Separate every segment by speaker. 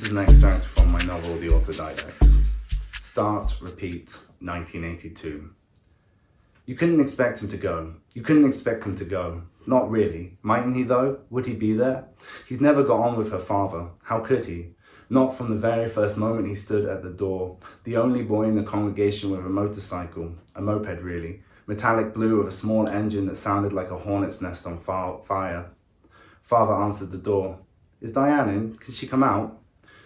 Speaker 1: is an extract from my novel, The Autodidacts. Start, repeat, 1982. You couldn't expect him to go. You couldn't expect him to go. Not really. Mightn't he though? Would he be there? He'd never got on with her father. How could he? Not from the very first moment he stood at the door. The only boy in the congregation with a motorcycle. A moped really. Metallic blue with a small engine that sounded like a hornet's nest on fire. Father answered the door. Is Diane in? Can she come out?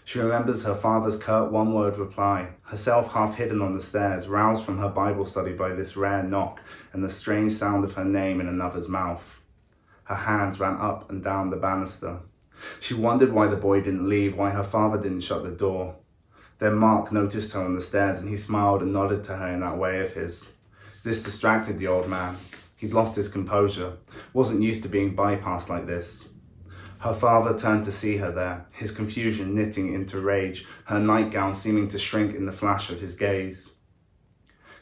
Speaker 1: She remembers her father's curt one-word reply, herself half hidden on the stairs, roused from her Bible study by this rare knock and the strange sound of her name in another's mouth. Her hands ran up and down the banister. She wondered why the boy didn't leave, why her father didn't shut the door. Then Mark noticed her on the stairs and he smiled and nodded to her in that way of his. This distracted the old man. He'd lost his composure, wasn't used to being bypassed like this. Her father turned to see her there, his confusion knitting into rage, her nightgown seeming to shrink in the flash of his gaze.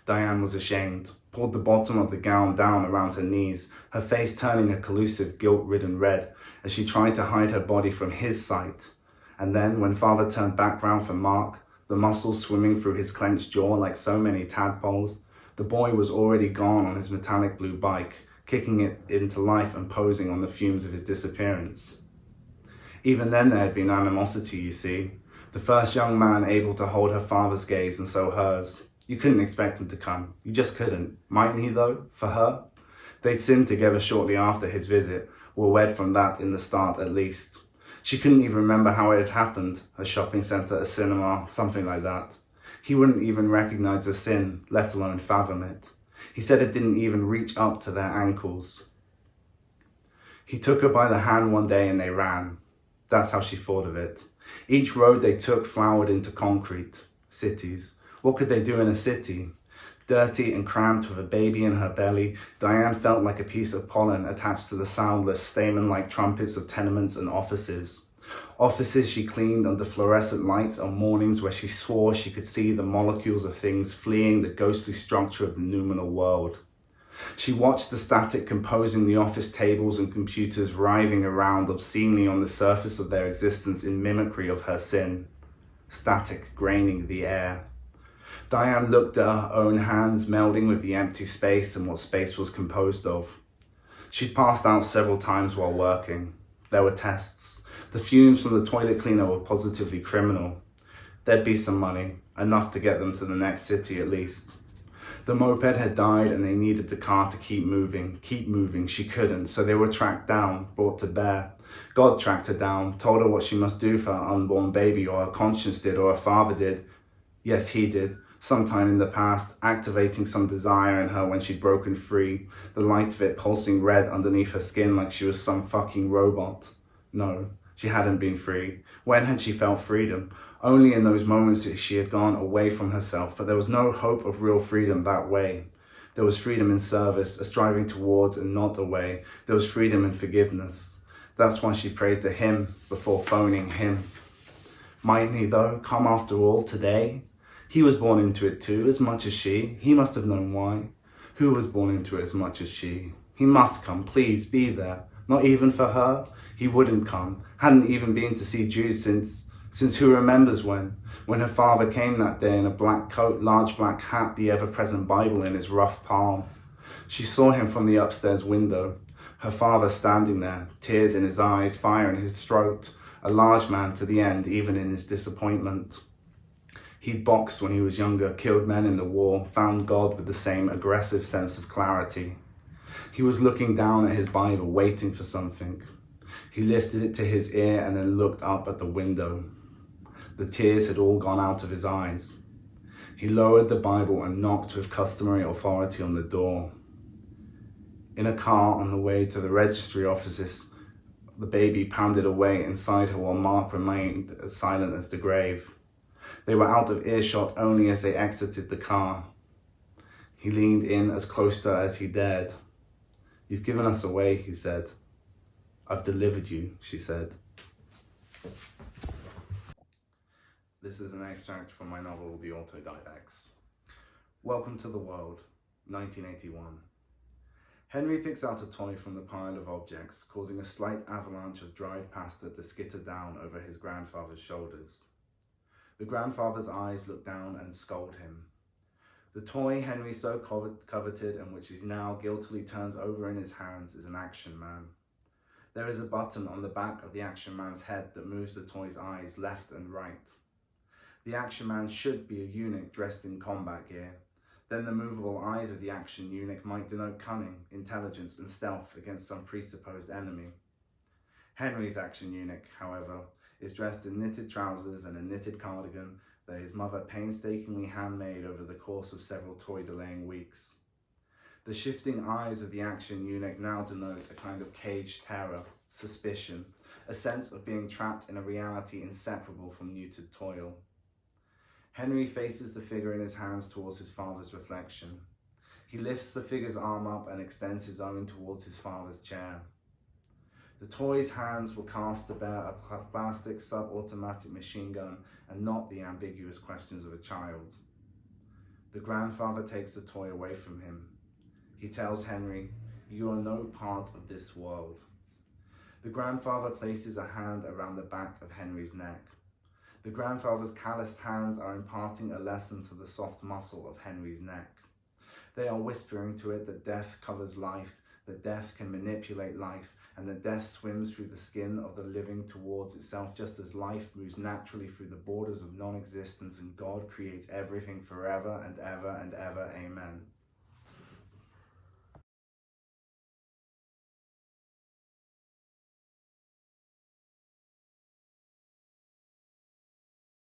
Speaker 1: Diane was ashamed, pulled the bottom of the gown down around her knees, her face turning a collusive, guilt-ridden red as she tried to hide her body from his sight. And then, when father turned back round for Mark, the muscles swimming through his clenched jaw like so many tadpoles, the boy was already gone on his metallic blue bike, kicking it into life and posing on the fumes of his disappearance. Even then there had been animosity, you see. The first young man able to hold her father's gaze and so hers. You couldn't expect him to come. You just couldn't. Mightn't he though? For her? They'd sinned together shortly after his visit, were wed from that in the start at least. She couldn't even remember how it had happened. A shopping centre, a cinema, something like that. He wouldn't even recognise the sin, let alone fathom it. He said it didn't even reach up to their ankles. He took her by the hand one day and they ran. That's how she thought of it. Each road they took flowered into concrete. Cities. What could they do in a city? Dirty and cramped with a baby in her belly, Diane felt like a piece of pollen attached to the soundless, stamen-like trumpets of tenements and offices. Offices she cleaned under fluorescent lights on mornings where she swore she could see the molecules of things fleeing the ghostly structure of the noumenal world. She watched the static composing the office tables and computers writhing around obscenely on the surface of their existence in mimicry of her sin. Static graining the air. Diane looked at her own hands melding with the empty space and what space was composed of. She'd passed out several times while working. There were tests. The fumes from the toilet cleaner were positively criminal. There'd be some money, enough to get them to the next city at least. The moped had died and they needed the car to keep moving. She couldn't, so they were tracked down, brought to bear. God tracked her down, told her what she must do for her unborn baby, or her conscience did, or her father did. Yes, he did, sometime in the past, activating some desire in her when she'd broken free, the light of it pulsing red underneath her skin like she was some fucking robot. No, she hadn't been free. When had she felt freedom? Only in those moments that she had gone away from herself, but there was no hope of real freedom that way. There was freedom in service, a striving towards and not away. There was freedom in forgiveness. That's why she prayed to him before phoning him. Mightn't he though, come after all today? He was born into it too, as much as she. He must have known why. Who was born into it as much as she? He must come, please, be there. Not even for her? He wouldn't come. Hadn't even been to see Jude since who remembers when her father came that day in a black coat, large black hat, the ever-present Bible in his rough palm. She saw him from the upstairs window, her father standing there, tears in his eyes, fire in his throat, a large man to the end, even in his disappointment. He'd boxed when he was younger, killed men in the war, found God with the same aggressive sense of clarity. He was looking down at his Bible, waiting for something. He lifted it to his ear and then looked up at the window. The tears had all gone out of his eyes. He lowered the Bible and knocked with customary authority on the door. In a car on the way to the registry offices, the baby pounded away inside her while Mark remained as silent as the grave. They were out of earshot only as they exited the car. He leaned in as close to her as he dared. You've given us away, he said. I've delivered you, she said. This is an extract from my novel, The Autodidacts. Welcome to the world, 1981. Henry picks out a toy from the pile of objects, causing a slight avalanche of dried pasta to skitter down over his grandfather's shoulders. The grandfather's eyes look down and scold him. The toy Henry so coveted and which he now guiltily turns over in his hands is an Action Man. There is a button on the back of the Action Man's head that moves the toy's eyes left and right. The Action Man should be a eunuch dressed in combat gear. Then the movable eyes of the action eunuch might denote cunning, intelligence, and stealth against some presupposed enemy. Henry's action eunuch, however, is dressed in knitted trousers and a knitted cardigan that his mother painstakingly handmade over the course of several toy-delaying weeks. The shifting eyes of the action eunuch now denote a kind of caged terror, suspicion, a sense of being trapped in a reality inseparable from neutered toil. Henry faces the figure in his hands towards his father's reflection. He lifts the figure's arm up and extends his own towards his father's chair. The toy's hands will cast to bear a plastic sub-automatic machine gun and not the ambiguous questions of a child. The grandfather takes the toy away from him. He tells Henry, "You are no part of this world." The grandfather places a hand around the back of Henry's neck. The grandfather's calloused hands are imparting a lesson to the soft muscle of Henry's neck. They are whispering to it that death covers life, that death can manipulate life, and that death swims through the skin of the living towards itself, just as life moves naturally through the borders of non-existence and God creates everything forever and ever and ever. Amen.